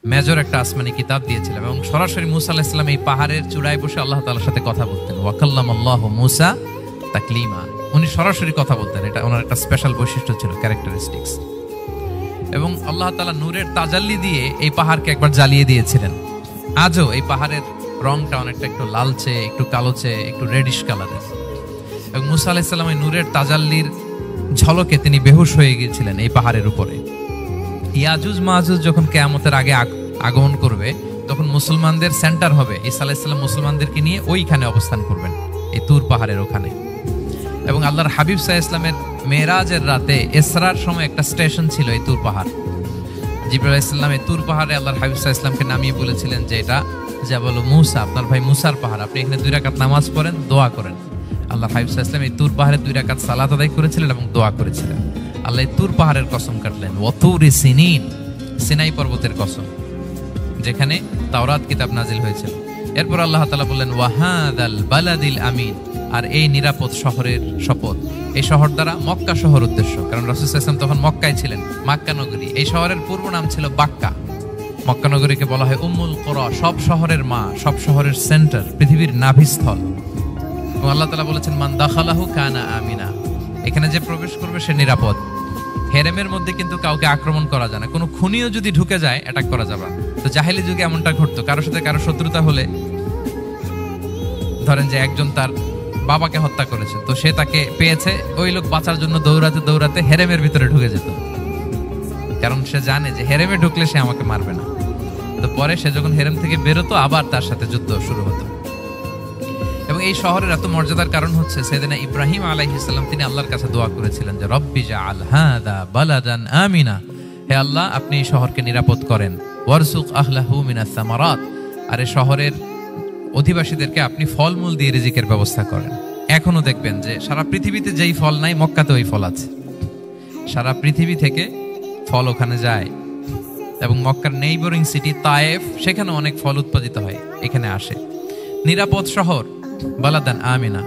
Major একটা আসমানি কিতাব দিয়েছিলেন এবং সরাসরি মুসা আলাইহিস সালাম এই পাহাড়ের চূড়ায় বসে আল্লাহ তাআলার সাথে কথা বলতেন। ওয়া কাল্লামাল্লাহু মুসা তাকলিমা, উনি সরাসরি কথা বলতেন, এটা ওনার একটা স্পেশাল বৈশিষ্ট্য ছিল, ক্যারেক্টারিস্টিক্স। এবং আল্লাহ তাআলা নূরের তাজাল্লি দিয়ে এই পাহাড়কে একবার জ্বালিয়ে দিয়েছিলেন। আজও এই পাহাড়ের রংটা অনেকটা একটু লালচে, একটু কালোচে, একটু রেডিশ কালারের। এবং মুসা আলাইহিস সালাম এই নূরের তাজাল্লির ঝলকে তিনি বেহুশ হয়ে গিয়েছিলেন এই পাহাড়ের উপরে। ইয়াজুজ মাহুজ যখন কিয়ামতের আগে আগমন করবে তখন মুসলমানদের সেন্টার হবে। ঈসা আলাইহিস সালাম মুসলমানদেরকে নিয়ে ওইখানে অবস্থান করবেন, এই তুর পাহাড়ের ওখানে। এবং আল্লাহর হাবিব সাল্লাল্লাহু আলাইহি ওয়াসাল্লামের মেরাজের রাতে ইসরার সময় একটা স্টেশন ছিল এই তুর পাহাড়। জিবরাইল আলাইহিস সালাম এই তুর পাহাড়ে আল্লাহর হাবিব সাল্লাল্লাহু আলাইহি ওয়াসাল্লামকে নামিয়ে বলেছিলেন যে এটা জাবাল মুসা, আপনার ভাই মুসার পাহাড়, আপনি এখানে 2 রাকাত নামাজ পড়েন, দোয়া করেন। আল্লাহর হাবিব সাল্লাল্লাহু আলাইহি ওয়াসাল্লাম এই তুর পাহাড়ে 2 রাকাত সালাত আদায় করেছিলেন এবং দোয়া করেছিলেন। আল্লাহ এই তুর পাহাড়ের কসম কাটলেন, ওয়া তুরি সিনিন, সিনাই পর্বতের কসম যেখানে তাওরাত কিতাব নাজিল হয়েছিল। এরপর আল্লাহ তাআলা বললেন ওয়া হাদাল বালাদিল আমিন, আর এই নিরাপদ শহরের শপথ। এই শহর দ্বারা মক্কা শহর উদ্দেশ্য, কারণ রাসূল সাল্লাল্লাহু আলাইহি ওয়াসাল্লাম তখন মক্কায় ছিলেন, মক্কা নগরী। এই শহরের পূর্ব নাম ছিল বাক্কা। মক্কা নগরীকে বলা হয় উম্মুল কুরা, সব শহরের মা, সব শহরের সেন্টার, পৃথিবীর নাভিস্থল। এবং আল্লাহ তাআলা বলেছেন মান দাখালাহু কানা আমিনা, এখানে যে প্রবেশ করবে সে নিরাপদ। হেরেমের মধ্যে কিন্তু কাউকে আক্রমণ করা যায় না, কোনো খুনিও যদি ঢুকে যায় অ্যাটাক করা যাবে না। তো জাহেলি যুগে এমনটা ঘটতো, কারোর সাথে কারো শত্রুতা হলে, ধরেন যে একজন তার বাবাকে হত্যা করেছে, তো সে তাকে পেয়েছে, ওই লোক বাঁচার জন্য দৌড়াতে দৌড়াতে হেরেমের ভিতরে ঢুকে যেত, কারণ সে জানে যে হেরেমে ঢুকলে সে আমাকে মারবে না। তো পরে সে যখন হেরেম থেকে বেরোতো আবার তার সাথে যুদ্ধ শুরু হতো। এবং এই শহরের এত মর্যাদার কারণ হচ্ছে সাইয়েদনা ইব্রাহিম আলাইহিস সালাম তিনি আল্লাহর কাছে দোয়া করেছিলেন যে রব্বি জাআল হাদা বালাদান আমিনা, হে আল্লাহ আপনি এই শহরকে নিরাপদ করেন, ওয়ারযুক আহলাহু মিনাস সামারাত, আর এই শহরের অধিবাসীদেরকে আপনি ফলমূল দিয়ে রিজিকের ব্যবস্থা করেন। এখনো দেখবেন যে সারা পৃথিবীতে যেই ফল নাই মক্কাতে ওই ফল আছে, সারা পৃথিবী থেকে ফল ওখানে যায়। এবং মক্কার নেইবরিং সিটি তায়েফ, সেখানে অনেক ফল উৎপাদিত হয়, এখানে আসে। নিরাপদ শহর বালাদান আমিনা।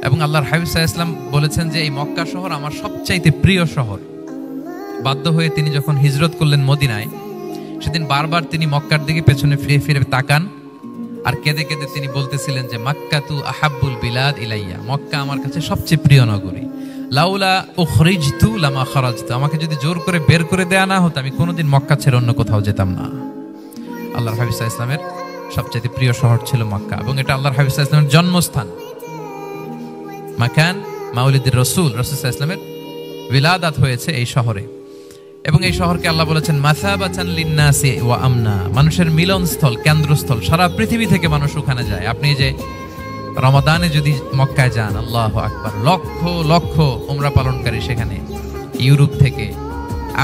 এবং আল্লাহর হাবিব সাল্লাল্লাহু আলাইহি ওয়াসাল্লাম বলেছেন যে এই মক্কা শহর আমার সবচাইতে প্রিয় শহর। বাধ্য হয়ে তিনি যখন হিজরত করলেন মদিনায়, সেদিন বারবার তিনি মক্কার দিকে পেছনে ফিরে ফিরে তাকান আর কেঁদে কেঁদে তিনি বলতেছিলেন যে মাক্কাতু আহাব্বুল বিলাদ ইলাইয়া, মক্কা আমার কাছে সবচেয়ে প্রিয় নগরী। লাউলা উখরিজতু লামা খারাজতু, আমাকে যদি জোর করে বের করে দেয়া না হতো আমি কোনোদিন মক্কা ছেড়ে অন্য কোথাও যেতাম না। আল্লাহর হাবিব সাল্লাল্লাহু আলাইহি ওয়াসাল্লামের সবচেয়ে প্রিয় শহর ছিল মক্কা, এবং এটা আল্লাহর হাবিব সাল্লাল্লাহু আলাইহি ওয়াসাল্লামের জন্মস্থান, মাকান মাউলিদির রাসূল, রাসূল সাল্লাল্লাহু আলাইহি ওয়াসাল্লামের বিলাদাত হয়েছে এই শহরে। এবং এই শহরকে আল্লাহ বলেছেন মাসাবাতান লিন্নাসি ওয়া আমনা, মানুষের মিলনস্থল, কেন্দ্রস্থল, সারা পৃথিবী থেকে মানুষ ওখানে যায়। আপনি যে রমাদানে যদি মক্কায় যান, আল্লাহু আকবার, লক্ষ লক্ষ উমরা পালনকারী সেখানে, ইউরোপ থেকে,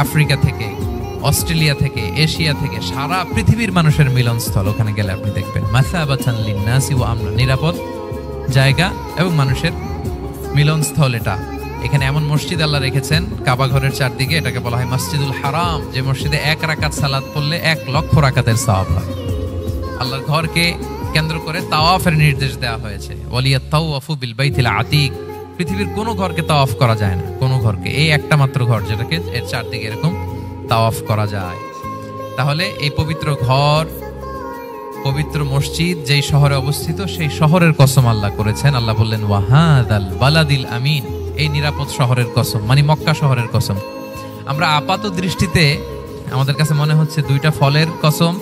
আফ্রিকা থেকে, অস্ট্রেলিয়া থেকে, এশিয়া থেকে, সারা পৃথিবীর মানুষের মিলনস্থল। ওখানে গেলে আপনি দেখবেন মাসাবাতান লিন্নাসি ওয়া আমনা, নিরাপদ জায়গা এবং মানুষের মিলনস্থল। এটা এখানে এমন মসজিদ আল্লাহ রেখেছেন কাবা ঘরের চারদিকে, এটাকে বলা হয় মসজিদুল হারাম, যে মসজিদে 1 রাকাত সালাত পড়লে 1 লক্ষ রাকাতের সওয়াব হয়। আল্লাহর ঘরকে কেন্দ্র করে তাওয়াফের নির্দেশ দেওয়া হয়েছে, ওয়ালিয়াত তাওয়াফু বিল বাইতিল আতিক, পৃথিবীর কোনো ঘরকে তাওয়াফ করা যায় না, কোনো ঘরকে, এই একটা মাত্র ঘর যেটাকে এর চারদিকে এরকম তাওয়াফ করা যায়। তাহলে এই পবিত্র ঘর, পবিত্র মসজিদ যেই শহরে অবস্থিত, সেই শহরের কসম আল্লাহ করেছেন। আল্লাহ বললেন ওয়াহাদাল বালাদিল আমিন, এই নিরাপদ শহরের কসম, মানে মক্কা শহরের কসম। আমরা আপাত দৃষ্টিতে আমাদের কাছে মনে হচ্ছে 2টা ফলের কসম,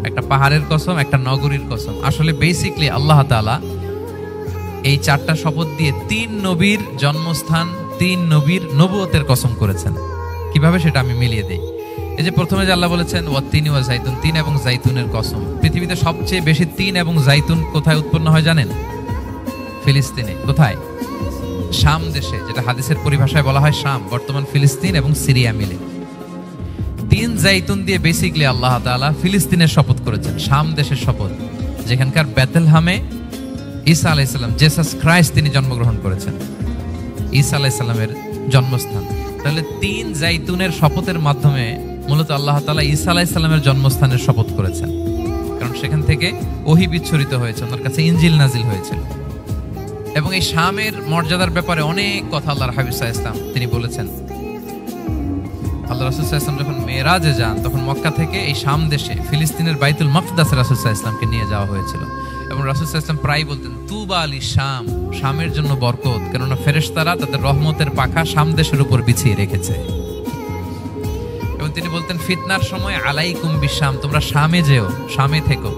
একটা পাহাড়ের কসম, একটা নগরীর কসম। আসলে বেসিকলি আল্লাহ তাআলা এই 4টা শপথ দিয়ে 3 নবীর জন্মস্থান, 3 নবীর নবুয়তের কসম করেছেন। কিভাবে সেটা আমি মিলিয়ে দেই। এই যে প্রথমে যে আল্লাহ বলেছেন ওয়াত্তিনি ওয়া জাইতুন, 3 এবং জাইতুনের কসম। পৃথিবীতে সবচেয়ে বেশি 3 এবং জাইতুন কোথায় উৎপন্ন হয় জানেন? ফিলিস্তিনে। কোথায়? শাম দেশে, যেটা হাদিসের পরিভাষায় বলা হয় শাম, বর্তমান ফিলিস্তিন এবং সিরিয়া মিলে। 3 জাইতুন দিয়ে বেসিকলি আল্লাহ তাআলা ফিলিস্তিনের শপথ করেছেন, শাম দেশের শপথ, যেখানকার বেথলহামে ঈসা আলাইহিস সালাম, জেসাস ক্রাইস্ট, তিনি জন্মগ্রহণ করেছেন, ঈসা আলাইহিস সালামের জন্মস্থান। তাহলে 3 জাইতুনের শপথের মাধ্যমে মূলত আল্লাহ তাআলা ঈসা আলাইহিস সালামের জন্মস্থানের শপথ করেছেন, কারণ সেখান থেকে ওহী বিচ্ছুরিত হয়েছে, ওনার কাছে ইনজিল নাজিল হয়েছিল। এবং এই শামের মর্যাদার ব্যাপারে অনেক কথা আল্লাহর হাবিব সাল্লাল্লাহু আলাইহি ওয়াসাল্লাম তিনি বলেছেন। আল্লাহ রাসূল সাল্লাল্লাহু আলাইহি ওয়াসাল্লাম যখন মেরাজে যান তখন মক্কা থেকে এই শাম দেশে ফিলিস্তিনের বাইতুল মাকদাসে রাসূল সাল্লাল্লাহু আলাইহি ওয়াসাল্লামকে নিয়ে যাওয়া হয়েছিল। এবং রাসূল সাল্লাল্লাহু আলাইহি ওয়াসাল্লাম প্রায় বলতেন তুবা আলি শাম, শামের জন্য বরকত, কেননা ফেরেশতারা তাদের রহমতের পাখা শাম দেশের উপর বিছিয়ে রেখেছে। এবং তিনি বলতেন ফিতনার সময় আলাইকুম বিশাম, তোমরা শামে যেও, শামে থেকো।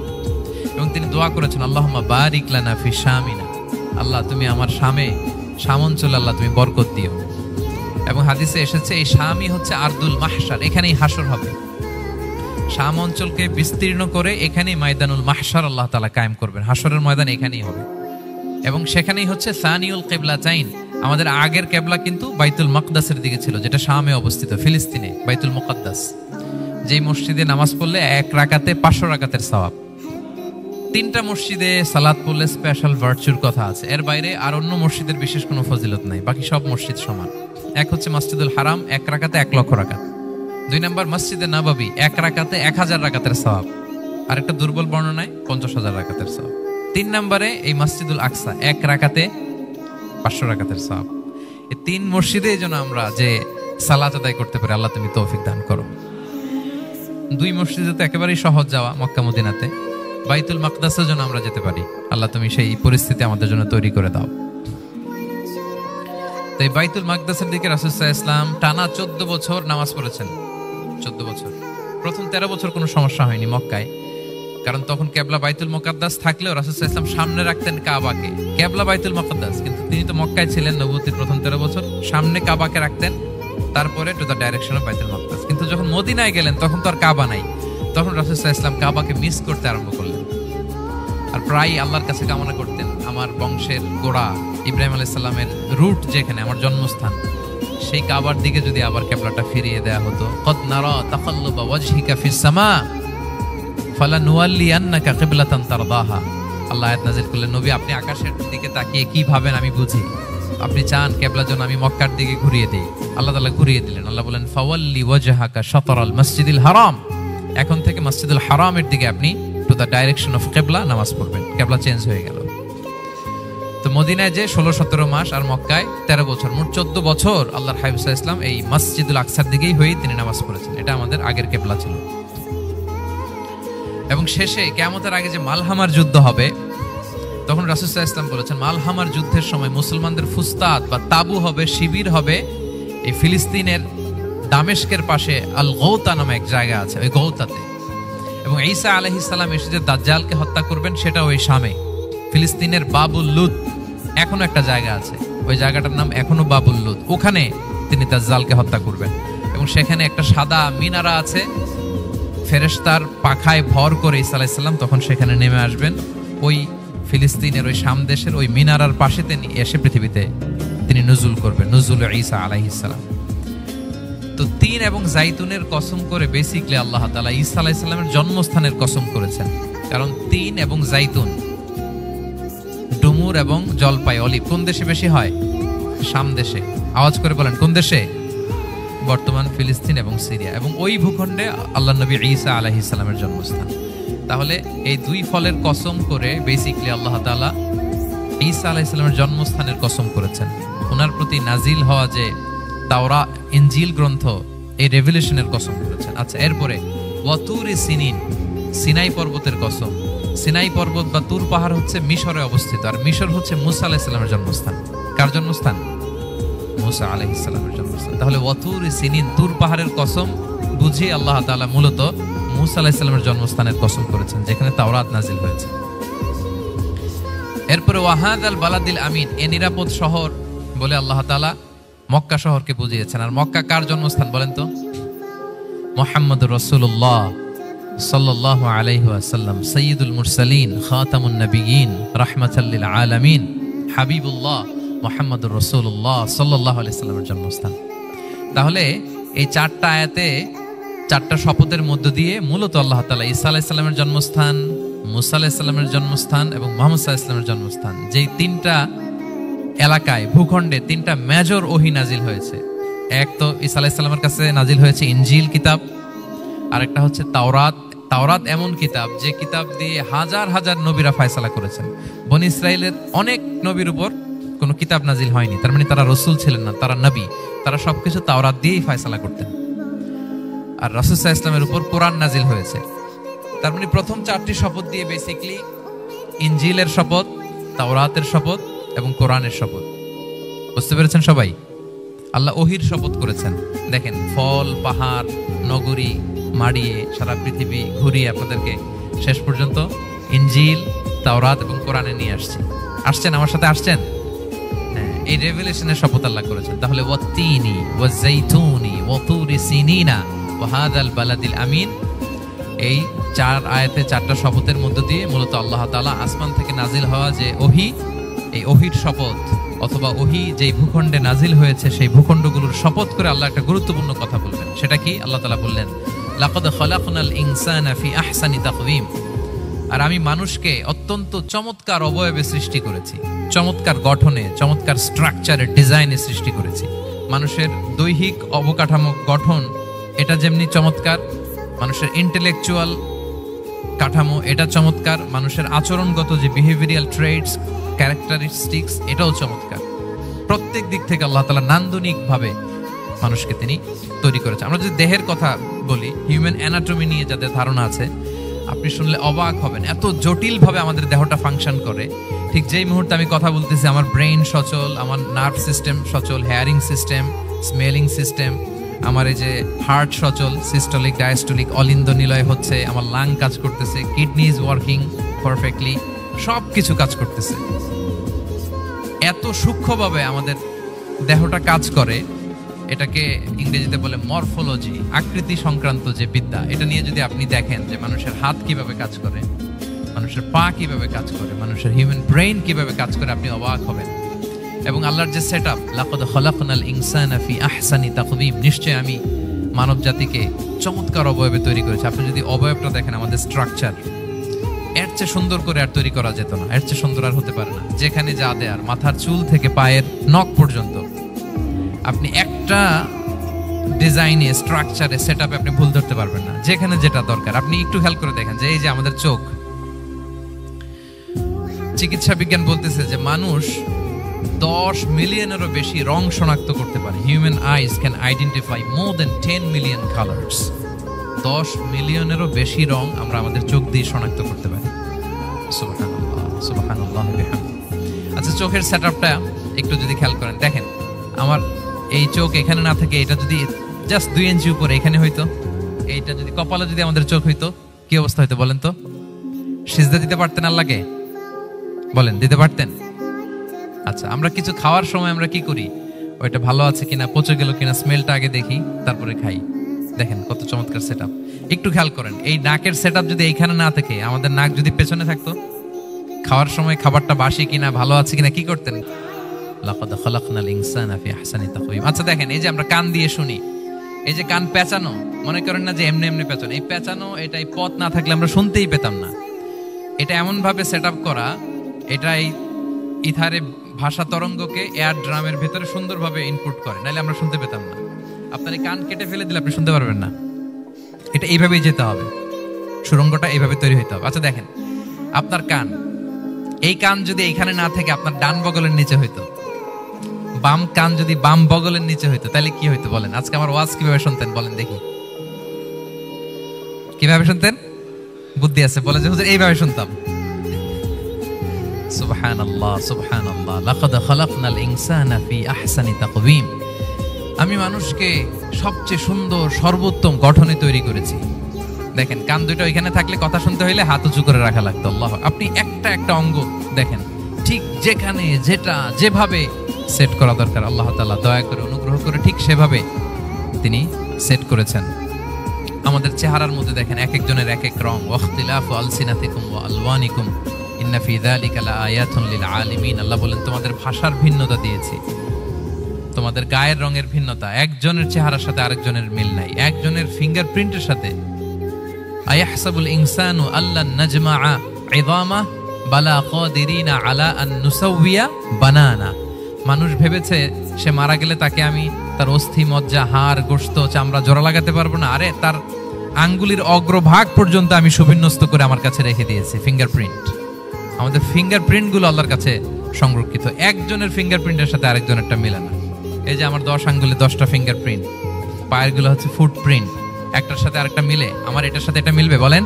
এবং তিনি দোয়া করেছেন আল্লাহুম্মা বারিক লানা ফি শামিনা, আল্লাহ তুমি আমার শামে, শাম অঞ্চলে আল্লাহ তুমি বরকত দিও। এবং হাদিসে এসেছে এই শামই হচ্ছে আরদুল মাহশার, এখানেই হাসর হবে। শাম অঞ্চলকে বিস্তীর্ণ করে এখানেই ময়দানুল মাহশার আল্লাহ তাআলা কায়েম করবেন, হাসরের ময়দান এখানেই হবে। এবং সেখানেই হচ্ছে সানিউল কিবলাতাইন, আমাদের আগের কিবলা কিন্তু বাইতুল মাকদাসের দিকে ছিল, যেটা শামে অবস্থিত, ফিলিস্তিনে বাইতুল মুকাদ্দাস। যেই মসজিদে নামাজ পড়লে এক রাকাতে 500 রাকাতের সওয়াব। 3টা মসজিদে সালাত পড়লে স্পেশাল ভার্চুর কথা আছে, এর বাইরে আর অন্য মসজিদের বিশেষ কোনো ফজিলত নাই, বাকি সব মসজিদ সমান। এক হচ্ছে মসজিদুল হারাম, 1 রাকাতে 1 লক্ষ রাকাত। 2 নম্বর মসজিদে নববী, 1 রাকাতে 1000 রাকাতের সওয়াব। আরেকটা দুর্বল বর্ণনায় 50,000 রাকাতের সওয়াব। 3 নম্বরে এই মসজিদুল আকসা, 1 রাকাতে 500 রাকাতের সওয়াব। এই 3 মসজিদে যেন আমরা যে সালাত আদায় করতে পারি, আল্লাহ তুমি তৌফিক দান করো। 2 মসজিদে তো একেবারেই সহজ যাওয়া, মক্কা মদিনাতে। বাইতুল মাকদাসে যেন আমরা যেতে পারি, আল্লাহ তুমি সেই পরিস্থিতি আমাদের জন্য তৈরি করে দাও। তো এই বাইতুল মাকদাসের দিকে রাসূল সাল্লাল্লাহু আলাইহি ওয়াসাল্লাম টানা 14 বছর নামাজ পড়েছেন। 14 বছর। প্রথম 13 বছর কোনো সমস্যা হয়নি মক্কায়, কারণ তখন কেবলা বাইতুল মুকাদ্দাস থাকলেও রাসূল সাল্লাল্লাহু আলাইহি ওয়াসাল্লাম সামনে রাখতেন কাবাকে। কেবলা বাইতুল মুকাদ্দাস, কিন্তু তিনি তো মক্কায় ছিলেন নবুয়তের প্রথম 13 বছর, সামনে কাবাকে রাখতেন, তারপরে টু দ্য ডাইরেকশন অফ বাইতুল মুকাদ্দাস। কিন্তু যখন মদিনায় গেলেন তখন তো আর কাবা নাই, তখন রাসূল সাল্লাল্লাহু আলাইহি ওয়াসাল্লাম কাবাকে মিস করতে আরম্ভ করলেন। আর প্রায় আল্লাহর কাছে কামনা করতেন, আমার বংশের গোড়া ইব্রাহিম আলাইহিস সালামের রুট যেখানে, আমার জন্মস্থান, সেই কাবার দিকে যদি আবার কিবলাটা ফিরিয়ে দেয়া হতো। কদ নারা তাকাল্লুবা ওয়াজহিকা ফিস সামা ফালানুওয়াল্লিয়ান্নাকা কিবলাতান তারদাহা। আল্লাহ আয়াত নাযিল করলেন, নবী আপনি আকাশের দিকে তাকিয়ে কি ভাবেন আমি বুঝি, আপনি চান কিবলা যেন আমি মক্কার দিকে ঘুরিয়ে দেই। আল্লাহ তাআলা ঘুরিয়ে দিলেন। আল্লাহ বলেন ফাওয়াল্লি ওয়াজহাকা শাতরাল মসজিদিল হারাম, এখন থেকে মসজিদুল হারামের দিকে আপনি টু দ্য ডাইরেকশন অফ কিবলা নামাজ পড়বেন। কিবলা চেঞ্জ হয়ে গেল। তো মদিনায় যে 16-17 মাস আর মক্কায় 13 বছর, মোট 14 বছর আল্লাহর হাবিব সাল্লাল্লাহু আলাইহি ওয়াসাল্লাম এই মসজিদুল আকসার দিকেই হয়ে তিনি নামাজ পড়েছেন। এটা আমাদের আগের কিবলা ছিল। এবং শেষে কিয়ামতের আগে যে মালহামার যুদ্ধ হবে, তখন রাসূল সাল্লাল্লাহু আলাইহি ওয়াসাল্লাম বলেছেন মালহামার যুদ্ধের সময় মুসলমানদের ফুস্তাদ বা তাবু হবে, শিবির হবে এই ফিলিস্তিনের দামেস্কের পাশে আল গৌতা নামে এক জায়গা আছে, ওই গৌতাতে। এবং ঈসা আলাইহিস সালাম এসে যে দাজ্জালকে হত্যা করবেন সেটা ওই শামে, ফিলিস্তিনের বাবুল লুদ এখনো একটা জায়গা আছে, ওই জায়গাটার নাম এখনো বাবুল লুদ, ওখানে তিনি দাজ্জালকে হত্যা করবেন। এবং সেখানে একটা সাদা মিনারা আছে, ফেরেশতার পাখায় ভর করে ঈসা আলাইহিস সালাম তখন সেখানে নেমে আসবেন। ওই ফিলিস্তিনের ওই শাম দেশের ওই মিনারার পাশে তিনি এসে পৃথিবীতে তিনি নুজুল করবেন, নুজুল ঈসা আলাইহিস সালাম। তো তিন এবং জাইতুনের কসম করে বেসিকলি আল্লাহ তাআলা ঈসা আলাইহিস সালামের জন্মস্থানের কসম করেছেন, কারণ তিন এবং জাইতুন, ডুমুর এবং জলপাই, অলিভ কোন দেশে বেশি হয়? শাম দেশে। আওয়াজ করে বলেন কোন দেশে? বর্তমান ফিলিস্তিন এবং সিরিয়া। এবং ওই ভূখণ্ডে আল্লাহর নবী ঈসা আলাইহিস সালামের জন্মস্থান। তাহলে এই দুই ফলের কসম করে বেসিকলি আল্লাহ তাআলা ঈসা আলাইহিস সালামের জন্মস্থানের কসম করেছেন। ওনার প্রতি নাজিল হওয়া যে তাওরাত ইনজিল গ্রন্থ, এই রেভেলেশনের কসম করেছেন। আচ্ছা, এরপরে ওয়াতুরি সিনিন, সিনাই পর্বতের কসম। সিনাই পর্বত বা তুর পাহাড় হচ্ছে মিশরে অবস্থিত, আর মিশর হচ্ছে মুসা আলাইহিস সালামের জন্মস্থান। কার জন্মস্থান? মুসা আলাইহিস সালামের জন্মস্থান। তাহলে ওয়াতুরি সিনিন, তুর পাহাড়ের কসম বুঝিয়ে আল্লাহ তাআলা মূলত মুসা আলাইহিস সালামের জন্মস্থানের কসম করেছেন, যেখানে তাওরাত নাজিল হয়েছে। এরপরে ওয়াহাদাল বালাদিল আমিন, এ নিরাপদ শহর বলে আল্লাহ তাআলা মক্কা শহরকে বুঝিয়েছেন। আর মক্কা কার জন্মস্থান বলেন তো? মুহাম্মদুর রাসূলুল্লাহ সাল্লাল্লাহু আলাইহি ওয়াসাল্লাম, সাইয়্যিদুল মুরসালিন, খাতামুন নবিয়্যিন, রাহমাতাল লিল আলামিন, হাবিবুল্লাহ মুহাম্মদুর রাসূলুল্লাহ সাল্লাল্লাহু আলাইহি ওয়াসাল্লামের জন্মস্থান। তাহলে এই 4টা আয়াতে 4টা শপথের মধ্য দিয়ে মূলত আল্লাহ তাআলা ঈসা আলাইহিস সালামের জন্মস্থান, মুসা আলাইহিস সালামের জন্মস্থান এবং মুহাম্মদ সাল্লাল্লাহু আলাইহি ওয়াসাল্লামের জন্মস্থান, যেই 3টা এলাকায় ভূখণ্ডে 3টা মেজর ওহী নাজিল হয়েছে। এক তো ঈসা আলাইহিস সালামের কাছে নাজিল হয়েছে ইনজিল কিতাব, আর একটা হচ্ছে তাওরাত। তাওরাত এমন কিতাব যে কিতাব দিয়ে হাজার হাজার নবীরা ফয়সালা করেছেন। বনি ইসরাইলের অনেক নবীর উপর কোনো কিতাব নাজিল হয়নি, তার মানে তারা রাসূল ছিলেন না, তারা নবী, তারা সবকিছু তাওরাত দিয়েই ফয়সালা করতেন। আর রাসূল সাল্লাল্লাহু আলাইহি ওয়াসাল্লামের উপর কোরআন নাজিল হয়েছে। তার মানে প্রথম 4টি শপথ দিয়ে বেসিক্যালি ইনজিলের শপথ, তাওরাতের শপথ এবং কোরআনের শপথ। বুঝতে পেরেছেন সবাই? আল্লাহ ওহির শপথ করেছেন। দেখেন, ফল, পাহাড়, নগরী মাড়িয়ে সারা পৃথিবী ঘুরিয়ে আপনাদেরকে শেষ পর্যন্ত ইনজিল, তাওরাত এবং কোরআনে নিয়ে আসছেন আমার সাথে আসছেন। হ্যাঁ, এই রেভেলেশনের শপথ আল্লাহ করেছেন। তাহলে ওয়াত্তিনি ওয়াজাইতুনি ওয়াতুরি সিনিনা ওয়া হাদাল বালাদিল আমিন, এই 4 আয়াতে 4টা শপথের মধ্য দিয়ে মূলত আল্লাহ তাআলা আসমান থেকে নাজিল হওয়া যে ওহী, এই ওহীর শপথ অথবা ওহী যেই ভূখণ্ডে নাজিল হয়েছে সেই ভূখণ্ডগুলোর শপথ করে আল্লাহ একটা গুরুত্বপূর্ণ কথা বলবেন। সেটা কি? আল্লাহ তাআলা বললেন, লাকাদ খালাকনাল ইনসানা ফি আহসানি তাকওয়িম, আর আমি মানুষকে অত্যন্ত চমৎকার অবয়বে সৃষ্টি করেছি, চমৎকার গঠনে, চমৎকার স্ট্রাকচারের ডিজাইনে সৃষ্টি করেছি। মানুষের দৈহিক অবকাঠামো গঠন এটা যেমনি চমৎকার, মানুষের ইন্টেলেকচুয়াল কাঠামো এটা চমৎকার, মানুষের আচরণগত যে বিহেভিয়ারাল ট্রেটস, ক্যারেক্টারিস্টিক্স এটাও চমৎকার। প্রত্যেক দিক থেকে আল্লাহ তাআলা নান্দনিকভাবে মানুষকে তিনি তৈরি করেছেন। আমরা যদি দেহের কথা বলি, হিউম্যান অ্যানাটমি নিয়ে যাদের ধারণা আছে, আপনি শুনলে অবাক হবেন, এত জটিলভাবে আমাদের দেহটা ফাংশন করে। ঠিক যেই মুহূর্তে আমি কথা বলতেছি আমার ব্রেইন সচল, আমার নার্ভ সিস্টেম সচল, হেয়ারিং সিস্টেম, স্মেলিং সিস্টেম, আমার এই যে হার্ট সচল, সিস্টোলিক, ডায়াস্টোলিক, অলিন্দ নিলয় হচ্ছে, আমার লাং কাজ করতেছে, কিডনি ইজ ওয়ার্কিং পারফেক্টলি, সব কিছু কাজ করতেছে। এত সূক্ষ্মভাবে আমাদের দেহটা কাজ করে, এটাকে ইংরেজিতে বলে মরফোলজি, আকৃতি সংক্রান্ত যে বিদ্যা। এটা নিয়ে যদি আপনি দেখেন যে মানুষের হাত কিভাবে কাজ করে, মানুষের পা কিভাবে কাজ করে, মানুষের হিউম্যান ব্রেইন কিভাবে কাজ করে, আপনি অবাক হবেন। এবং আল্লাহর যে সেট আপ, লাকাদ খালাকনাল ইনসানা ফি আহসানি তাকওয়িম, নিশ্চয় আমি মানব জাতিকে চমৎকার অবয়বে তৈরি করেছি। আপনি যদি অবয়বটা দেখেন, আমাদের স্ট্রাকচার, এর চেয়ে সুন্দর করে আর তৈরি করা যেত না, এর চেয়ে সুন্দর আর হতে পারে না। যেখানে যা দেয়ার, মাথার চুল থেকে পায়ের নখ পর্যন্ত, আপনি একটা ডিজাইনে, স্ট্রাকচারে, সেট আপে আপনি ভুল ধরতে পারবেন না। যেখানে যেটা দরকার, আপনি একটু খেয়াল করে দেখেন যে এই যে আমাদের চোখ, চিকিৎসা বিজ্ঞান বলতেছে যে মানুষ 10 মিলিয়নেরও বেশি রং শনাক্ত করতে পারে। Human eyes can identify more than 10 million colours. 10 মিলিয়নেরও বেশি রং আমরা আমাদের চোখ দিয়ে শনাক্ত করতে পারি। সুবহানাল্লাহ, সুবহানাল্লাহ বিহামদি। আচ্ছা, চোখের সেটআপটা একটু যদি খেয়াল করেন, দেখেন আমার এই চোখ এখানে না থাকে, এটা যদি জাস্ট 2 ইঞ্চি উপরে এখানে হইতো, এইটা যদি কপালে যদি আমাদের চোখ হইতো, কি অবস্থা হইতো বলেন তো? সিজদা দিতে পারতেন আল্লাহকে? বলেন, দিতে পারতেন? আচ্ছা, আমরা কিছু খাওয়ার সময় আমরা কি করি? ওইটা ভালো আছে কিনা, পচে গেল কিনা, স্মেলটা আগে দেখি, তারপরে খাই। দেখেন কত চমৎকার সেটআপ। একটু খেয়াল করেন, এই নাকের সেটআপ যদি এইখানে না থাকে, আমাদের নাক যদি পেছনে থাকতো, খাওয়ার সময় খাবারটা বাসি কিনা, ভালো আছে কিনা কি করতেন? লাকাদ খালাকনাল ইনসানা ফি আহসানি তাকওয়িম। আচ্ছা দেখেন, এই যে আমরা কান দিয়ে শুনি, এই যে কান পেঁচানো, মনে করেন না যে এমনি এমনি পেঁচানো, এই পেঁচানো, এটা এই পথ না থাকলে আমরা শুনতেই পেতাম না। এটা এমন ভাবে সেটআপ করা, এটা এই ইথারে ভাষা তরঙ্গকে এয়ার ড্রামের ভেতরে সুন্দরভাবে ইনপুট করে, নাহলে আমরা শুনতে পেতাম না। আপনার এই কান কেটে ফেলে দিলে আপনি শুনতে পারবেন না। এটা এইভাবেই যেতে হবে, সুরঙ্গটা এইভাবে তৈরি হইতে হবে। আচ্ছা দেখেন, আপনার কান, এই কান যদি এইখানে না থেকে আপনার ডান বগলের নিচে হইতো, বাম কান যদি বাম বগলের নিচে হইতো, তাহলে কি হইতো বলেন? আজকে আমার ওয়াজ কিভাবে শুনতেন বলেন দেখি, কিভাবে শুনতেন? বুদ্ধি আছে বলে যে হুজুর এইভাবে শুনতাম। সুবহানাল্লাহ, সুবহানাল্লাহ। লাকাদ খালাকনাল ইনসানা ফি আহসানি তাকওয়িম, আমি মানুষকে সবচেয়ে সুন্দর সর্বোত্তম গঠনে তৈরি করেছি। দেখেন, কান দুটো এখানে থাকলে কথা শুনতে হইলে হাত উঁচু করে রাখা লাগতো। আল্লাহ, আপনি একটা একটা অঙ্গ দেখেন, ঠিক যেখানে যেটা যেভাবে সেট করা দরকার, আল্লাহ তাআলা দয়া করে অনুগ্রহ করে ঠিক সেভাবে তিনি সেট করেছেন। আমাদের চেহারার মধ্যে দেখেন এক একজনের এক এক রং। ওয়াখতিলাফু আলসিনাতিকুম ওয়া আলওয়ানিকুম ইন্না ফি যালিকা লাআয়াতুন লিল আলিমিন। আল্লাহ বলেন, তোমাদের ভাষার ভিন্নতা দিয়েছি, তোমাদের গায়ের রঙের ভিন্নতা, একজনের চেহারার সাথে আরেকজনের মিল নাই, একজনের ফিঙ্গারপ্রিন্টের সাথে। আয়াহসাবুল ইনসানু আল্লান নাজমাআ ইযামা বালা কাদিরিনা আলা আন নুসাউইয়া বানানা। মানুষ ভেবেছে সে মারা গেলে তাকে আমি তার অস্থি, মজ্জা, হাড়, গোশত, চামড়া জোড়া লাগাতে পারবো না। আরে তার আঙ্গুলির অগ্রভাগ পর্যন্ত আমি সুবিন্যস্ত করে আমার কাছে রেখে দিয়েছি। ফিঙ্গারপ্রিন্ট, আমাদের ফিঙ্গারপ্রিন্ট গুলো আল্লাহর কাছে সংরক্ষিত। একজনের ফিঙ্গারপ্রিন্টের সাথে আরেকজনেরটা মেলে না। এই যে আমার 10 আঙ্গুলে 10টা ফিঙ্গারপ্রিন্ট, পায়ের গুলো হচ্ছে ফুটপ্রিন্ট, একটার সাথে আরেকটা মিলে? আমার এটার সাথে এটা মিলবে বলেন?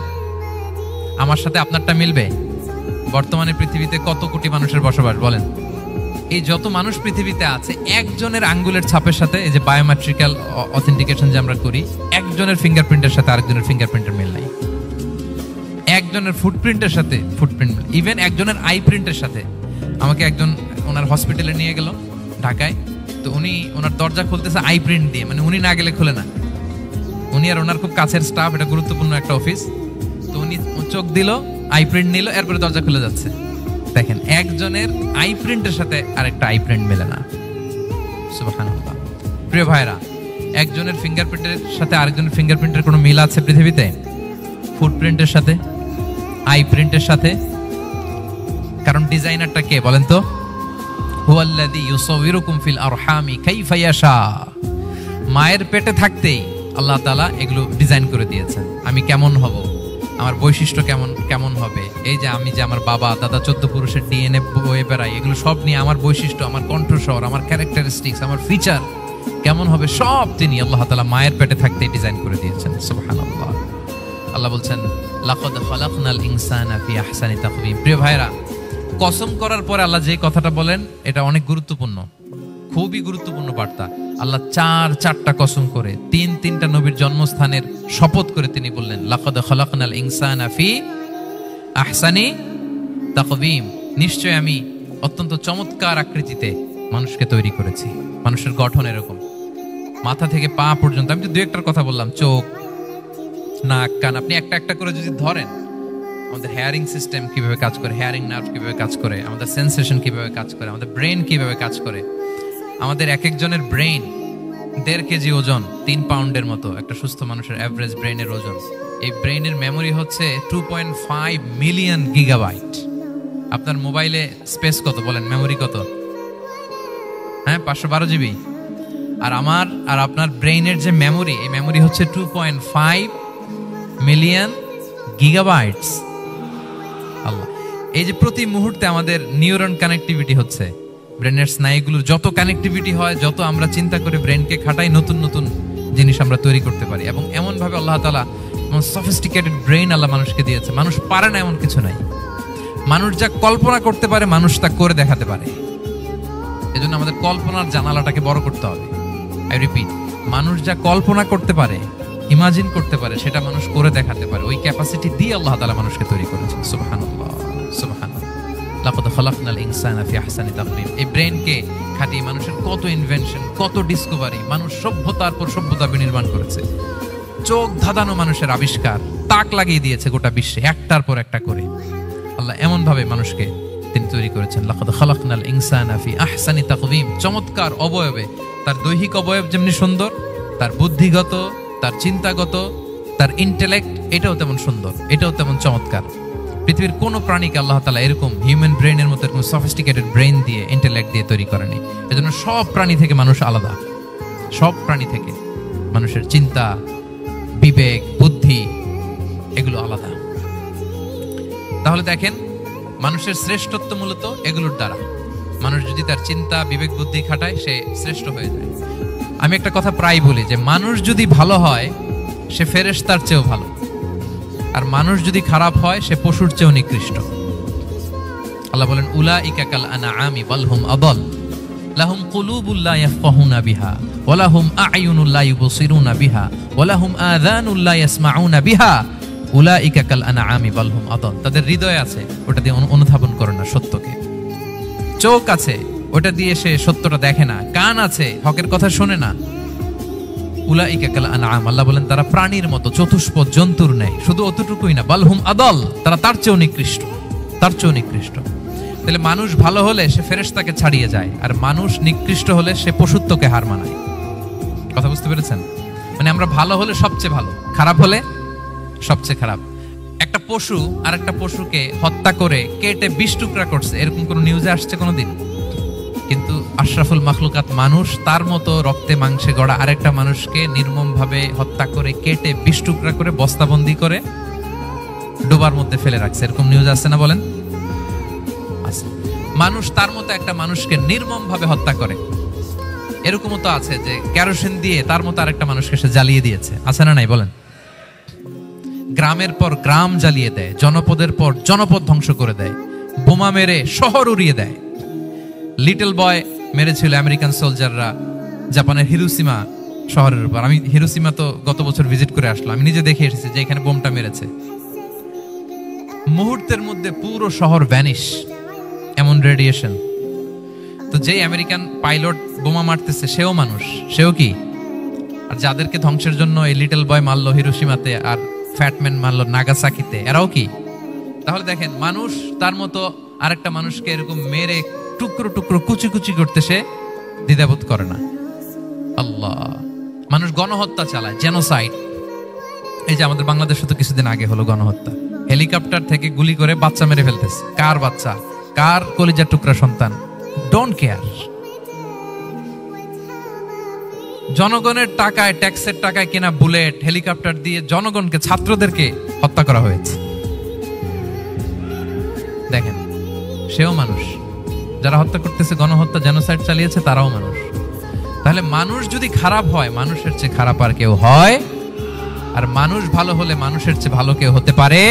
আমার সাথে আপনারটা মিলবে? বর্তমানে পৃথিবীতে কত কোটি মানুষের বসবাস বলেন? এই যত মানুষ পৃথিবীতে আছে, একজনের আঙ্গুলের ছাপের সাথে, এই যে বায়োমেট্রিক্যাল অথেন্টিকেশন যে আমরা করি, একজনের ফিঙ্গারপ্রিন্টের সাথে আরেকজনের ফিঙ্গারপ্রিন্টের মিল নাই। একজনের ফুটপ্রিন্টের সাথে ফুটপ্রিন্ট, ইভেন একজনের আই প্রিন্টের সাথে। আমাকে একজন ওনার হসপিটালে নিয়ে গেল ঢাকায়, তো উনি ওনার দরজা খুলতেছে আই প্রিন্ট দিয়ে, মানে উনি না গেলে খুলে না। উনি আর ওনার খুব কাছের স্টাফ, এটা গুরুত্বপূর্ণ একটা অফিস। তো উনি চোখ দিল, আই প্রিন্ট নিল, এরপরে দরজা খুলে যাচ্ছে। দেখেন, একজনের আই প্রিন্টের সাথে আরেকটা আই প্রিন্ট মেলে না। সুবহানাল্লাহ। প্রিয় ভাইরা, একজনের ফিঙ্গারপ্রিন্টের সাথে আরেকজনের ফিঙ্গারপ্রিন্টের কোনো মিল আছে পৃথিবীতে? ফুটপ্রিন্টের সাথে, আই প্রিন্টের সাথে? কারণ ডিজাইনারটা কে বলেন তো? হুয়াল্লাযী ইউসাউবিরুকুম ফিল আরহামি কাইফা ইয়াশা। মায়ের পেটে থাকতেই আল্লাহ তাআলা এগুলো ডিজাইন করে দিয়েছেন। আমি কেমন হব, আমার বৈশিষ্ট্য কেমন হবে, এই যে আমি যে আমার বাবা দাদা 14 পুরুষের ডিএনএ বয়ে বেড়াই, এগুলো সব নিয়ে আমার বৈশিষ্ট্য, আমার কণ্ঠস্বর, আমার ক্যারেক্টারিস্টিক্স, আমার ফিচার কেমন হবে, সব তিনি আল্লাহ তাআলা মায়ের পেটে থাকতেই ডিজাইন করে দিয়েছেন। সুবহানাল্লাহ। আল্লাহ বলছেন, লাকাদ খালাকনাল ইনসানা ফি আহসানি তাকওয়িম। প্রিয় ভাইরা, কসম করার পরে আল্লাহ যে কথাটা বলেন, এটা অনেক গুরুত্বপূর্ণ, খুবই গুরুত্বপূর্ণ বার্তা। আল্লাহ চারটা কসম করে, তিনটা নবীর জন্মস্থানের শপথ করে তিনি বললেন, লাকাদ খালাকনাল ইনসানা ফি আহসানি তাকওয়িম। নিশ্চয় আমি অত্যন্ত চমৎকার আকৃতিতে মানুষকে তৈরি করেছি। মানুষের গঠন এরকম, মাথা থেকে পা পর্যন্ত। আমি তো দু একটার কথা বললাম, চোখ, নাক, কান, আপনি একটা একটা করে যদি ধরেন, আমাদের হেয়ারিং সিস্টেম কিভাবে কাজ করে, হেয়ারিং নার্ভ কিভাবে কাজ করে, আমাদের সেন্সেশন কিভাবে কাজ করে, আমাদের ব্রেন কিভাবে কাজ করে। আমাদের এক একজনের ব্রেন 1.5 কেজি ওজন, 3 পাউন্ডের মতো একটা সুস্থ মানুষের অ্যাভারেজ ব্রেনের ওজন। এই ব্রেনের মেমোরি হচ্ছে 2.5 মিলিয়ন গিগাবাইট। আপনার মোবাইলে স্পেস কত বলেন, মেমোরি কত? হ্যাঁ, 512 জিবি। আর আমার আর আপনার ব্রেইনের যে মেমোরি, এই মেমোরি হচ্ছে 2.5 মিলিয়ন গিগাবাইটস। আল্লাহ, এই যে প্রতি মুহূর্তে আমাদের নিউরন কানেক্টিভিটি হচ্ছে, ব্রেনের স্নায়ুগুলোর যত কানেক্টিভিটি হয়, যত আমরা চিন্তা করে ব্রেনকে খাটাই, নতুন নতুন জিনিস আমরা তৈরি করতে পারি। এবং এমন ভাবে আল্লাহ তাআলা সফিস্টিকেটেড ব্রেইন আল্লাহ মানুষকে দিয়েছে। মানুষ পারে না এমন কিছু নাই। মানুষ যা কল্পনা করতে পারে, মানুষ তা করে দেখাতে পারে। এজন্য আমাদের কল্পনার জানালাটাকে বড় করতে হবে। আই রিপিট, মানুষ যা কল্পনা করতে পারে, ইমাজিন করতে পারে, সেটা মানুষ করে দেখাতে পারে। ওই ক্যাপাসিটি দিয়ে আল্লাহ তাআলা মানুষকে তৈরি করেছেন। সুবহানাল্লাহ, সুবহানাল্লাহ। লাকাদ খালাকনাল ইনসানা ফি আহসানি তাকওয়িম। এই ব্রেনকে খাটিয়ে মানুষের কত ইনভেনশন, কত ডিসকভারি, মানুষ সভ্যতার পর সভ্যতা বিনির্মাণ করেছে। চোখ ধাঁধানো মানুষের আবিষ্কার, তাক লাগিয়ে দিয়েছে গোটা বিশ্বে একটার পর একটা করে। আল্লাহ এমন ভাবে মানুষকে তিনি তৈরি করেছেন। লাকাদ খালাকনাল ইনসানা ফি আহসানি তাকওয়িম। চমৎকার অবয়বে, তার দৈহিক অবয়ব যেমনি সুন্দর, তার বুদ্ধিগত, তার চিন্তাগত, তার ইন্টেলেক্ট, এটাও তেমন সুন্দর, এটাও তেমন চমৎকার। পৃথিবীর কোনো প্রাণীকে আল্লাহ তাআলা এরকম হিউম্যান ব্রেইনের মতো এরকম সফিস্টিকেটেড ব্রেইন দিয়ে, ইন্টেলেক্ট দিয়ে তৈরি করেনি। এজন্য সব প্রাণী থেকে মানুষ আলাদা। সব প্রাণী থেকে মানুষের চিন্তা, বিবেক, বুদ্ধি এগুলো আলাদা। তাহলে দেখেন, মানুষের শ্রেষ্ঠত্ব মূলত এগুলোর দ্বারা। মানুষ যদি তার চিন্তা, বিবেক, বুদ্ধি খাটায়, সে শ্রেষ্ঠ হয়ে যায়। আমি একটা কথা প্রায় বলি যে, মানুষ যদি ভালো হয়, সে ফেরেশতার চেয়েও ভালো। আর মানুষ যদি খারাপ হয়, সে পশুর চেয়েও নিকৃষ্ট। আল্লাহ বলেন, উলাইকা কাল আনআমি বাল হুম আদাল লাহুম কুলুবুল লা ইয়াফকাহুনা বিহা ওয়া লাহুম আ'য়ুনুল লা ইউবসিরুনা বিহা ওয়া লাহুম আযানুল লা ইয়াসমাউনা বিহা উলাইকা কাল আনআমি বাল হুম আদাল। তাদের হৃদয় আছে, ওটা দিয়ে অনুধাবন করে না সত্যকে। চোখ আছে, ওটা দিয়ে সে সত্যটা দেখে না। কান আছে, হকের কথা শোনে না। উলাইকা কাল আনআম, আল্লাহ বলেন তারা প্রাণীর মতো, চতুষ্পদ জন্তুর ন্যায়। শুধু অতটুকুই না, বাল হুম আদাল, তারা তার চেয়েও নিকৃষ্ট, তার চেয়েও নিকৃষ্ট। তাহলে মানুষ ভালো হলে সে ফেরেশতাকে ছাড়িয়ে যায়, আর মানুষ নিকৃষ্ট হলে সে পশুত্বকে হার মানায়। কথা বুঝতে পেরেছেন? মানে আমরা ভালো হলে সবচেয়ে ভালো, খারাপ হলে সবচেয়ে খারাপ। একটা পশু আর একটা পশুকে হত্যা করে কেটে 20 টুকরা করছে, এরকম কোন নিউজে আসছে কোনোদিন? কিন্তু আশরাফুল মাখলুকাত মানুষ, তার মতো রক্তে মাংসে গড়া আরেকটা মানুষকে নির্মম ভাবে হত্যা করে কেটে 20 টুকরা করে বস্তাবন্দি করে ডোবার মধ্যে ফেলে রাখছে, এরকম নিউজ আসছে না বলেন? মানুষ তার মতো একটা মানুষকে নির্মম ভাবে হত্যা করে, এরকমও তো আছে যে কেরোসিন দিয়ে তার মতো আরেকটা মানুষকে সে জ্বালিয়ে দিয়েছে, আছে না নাই বলেন? গ্রামের পর গ্রাম জ্বালিয়ে দেয়, জনপদের পর জনপদ ধ্বংস করে দেয়, বোমা মেরে শহর উড়িয়ে দেয়। লিটল বয় মেরেছিল আমেরিকান সোলজাররা জাপানের হিরোশিমা শহরের উপর। আমি হিরোশিমা তো গত বছর ভিজিট করে আসলাম, আমি নিজে দেখে এসেছি যে এখানে বোমটা মেরেছে। মুহূর্তের মধ্যে পুরো শহর ভ্যানিশ, এমন রেডিয়েশন। তো যেই আমেরিকান পাইলট বোমা মারতেছে সেও মানুষ, সেও কি? আর যাদেরকে ধ্বংসের জন্য এই লিটল বয় মারলো হিরোশিমাতে আর ফ্যাটম্যান মারলো নাগাসাকিতে, এরাও কি? তাহলে দেখেন, মানুষ তার মতো আরেকটা মানুষকে এরকম মেরে টুকরো টুকরো কুচি কুচি করতে সে দ্বিধাবোধ করে না। আল্লাহ, মানুষ গণহত্যা চালায়, জেনোসাইড। এই যে আমাদের বাংলাদেশে তো কিছুদিন আগে হলো গণহত্যা, হেলিকপ্টার থেকে গুলি করে বাচ্চা মেরে ফেলতেছে। কার বাচ্চা? কার কলিজার টুকরা সন্তান? Don't care. জনগণের টাকায়, ট্যাক্সের টাকায় কেনা বুলেট, হেলিকপ্টার দিয়ে জনগণকে, ছাত্রদেরকে হত্যা করা হয়েছে। দেখেন, সেও মানুষ। যারা হত্যা করতেছে, গণহত্যা, জেনোসাইড চালিয়েছে, তারাও মানুষ। তাহলে মানুষ যদি খারাপ হয়, মানুষের চেয়ে খারাপ আর কেউ হয়? আর মানুষ ভালো হলে মানুষের চেয়ে ভালো কেউ হতে পারে?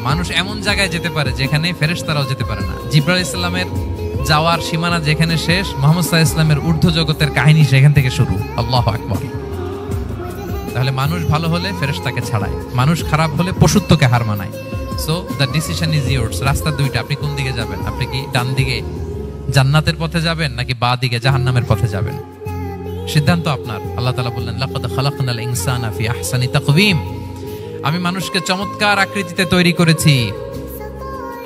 মানুষ এমন জায়গায় যেতে পারে যেখানে ফেরেশতারাও যেতে পারে না। জিবরাইল ইসলামের যাওয়ার সীমানা যেখানে শেষ, মুহাম্মদ সাল্লাল্লাহু আলাইহি ওয়াসাল্লামের ঊর্ধ্ব জগতের কাহিনী সেখান থেকে শুরু। আল্লাহু আকবার। তাহলে মানুষ ভালো হলে ফেরেশতাকে ছাড়ায়, মানুষ খারাপ হলে পশুত্বকে হার মানায়। So the decision is yours. রাস্তা দুইটা, আপনি কোন দিকে যাবেন? আপনি কি ডান দিকে জান্নাতের পথে যাবেন নাকি বাঁ দিকে জাহান্নামের পথে যাবেন? সিদ্ধান্ত আপনার। আল্লাহ তাআলা বললেন, লাকাদ খালাকনাল ইনসানা ফি আহসানি তাকওয়িম। আমি মানুষকে চমৎকার আকৃতিতে তৈরি করেছি।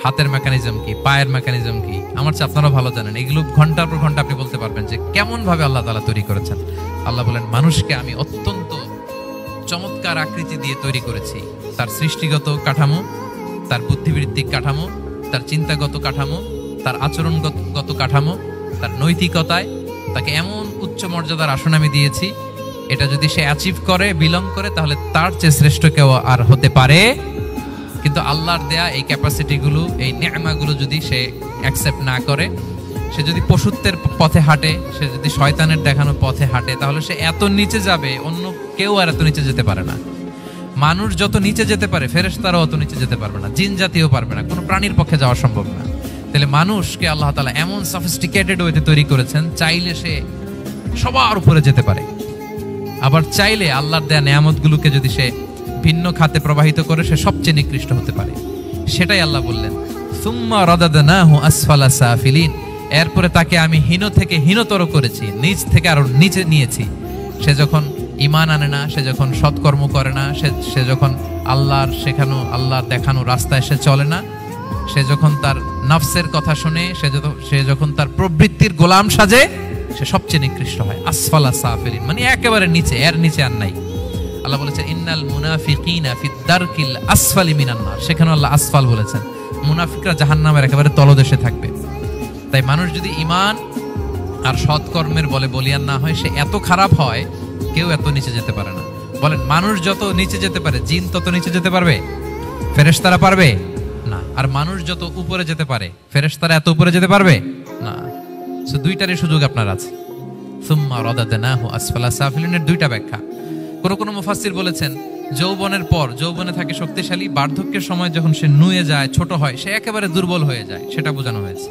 হাতের মেকানিজম কি, পায়ের মেকানিজম কি, আমার চেয়ে আপনারা ভালো জানেন। এগুলো ঘন্টার পর ঘন্টা আপনি বলতে পারবেন যে কেমন ভাবে আল্লাহ তাআলা তৈরি করেছেন। আল্লাহ বলেন, মানুষকে আমি অত্যন্ত চমৎকার আকৃতি দিয়ে তৈরি করেছি। তার সৃষ্টিগত কাঠামো, তার বুদ্ধিবৃত্তিক কাঠামো, তার চিন্তাগত কাঠামো, তার আচরণগত কাঠামো, তার নৈতিকতায় তাকে এমন উচ্চ মর্যাদার আসন আমি দিয়েছি, এটা যদি সে অ্যাচিভ করে, বিলং করে, তাহলে তার চেয়ে শ্রেষ্ঠ কেউ আর হতে পারে। কিন্তু আল্লাহর দেয়া এই ক্যাপাসিটিগুলো, এই নেয়ামাগুলো যদি সে অ্যাকসেপ্ট না করে, সে যদি পশুত্বের পথে হাঁটে, সে যদি শয়তানের দেখানো পথে হাঁটে, তাহলে সে এত নিচে যাবে, অন্য কেউ আর এত নিচে যেতে পারে না। মানুষ যত নিচে যেতে পারে, ফেরেশতারাও অত নিচে যেতে পারবে না, জিন জাতিও পারবে না, কোনো প্রাণীর পক্ষে যাওয়া সম্ভব না। তাহলে মানুষকে আল্লাহ তাআলা এমন সফিস্টিকেটেড ওয়েতে তৈরি করেছেন, চাইলে সে সবার উপরে যেতে পারে। আবার চাইলে আল্লাহর দেয়া নেয়ামতগুলোকে যদি সে ভিন্ন খাতে প্রবাহিত করে, সে সবচেয়ে নিকৃষ্ট হতে পারে। সেটাই আল্লাহ বললেন, সুম্মা রাদাদনাহু আসফালা সাফিলিন। এরপরে তাকে আমি হীন থেকে হীনতর করেছি, নিচ থেকে আরো নিচে নিয়েছি। সে যখন ঈমান আনে না, সে যখন সৎকর্ম করে না, সে যখন আল্লাহর শেখানো, আল্লাহর দেখানো রাস্তায় সে চলে না, সে যখন তার নফসের কথা শুনে, সে যখন তার প্রবৃত্তির গোলাম সাজে, সে সবচেয়ে নিকৃষ্ট হয়। আসফালা সাফিলিন মানে একেবারে নিচে, এর নিচে আর নাই। আল্লাহ বলেছেন, ইন্নাল মুনাফিকিনা ফিদ দারকিল আসফালি মিনান নার। সেখানে আল্লাহ আসফাল বলেছেন, মুনাফিকরা জাহান্নামের একেবারে তলদেশে থাকবে। তাই মানুষ যদি ঈমান আর সৎকর্মের বলে বলিয়ান না হয়, সে এত খারাপ হয়, কেউ এত নিচে যেতে পারে না। বলেন, মানুষ যত নিচে যেতে পারে, জিন তত নিচে যেতে পারবে? ফেরেশতারা পারবে না। আর মানুষ যত উপরে যেতে পারে, ফেরেশতারা এত উপরে যেতে পারবে না। সো দুইটারই সুযোগ আপনার আছে। সুম্মা রাদাদনাহু আসফালা সাফিলিনের দুইটা ব্যাখ্যা। কোন মুফাসসির বলেছেন, যৌবনের পর, যৌবনে থাকে শক্তিশালী, বার্ধক্যের সময় যখন সে নুয়ে যায়, ছোট হয়, সে একেবারে দুর্বল হয়ে যায়, সেটা বোঝানো হয়েছে।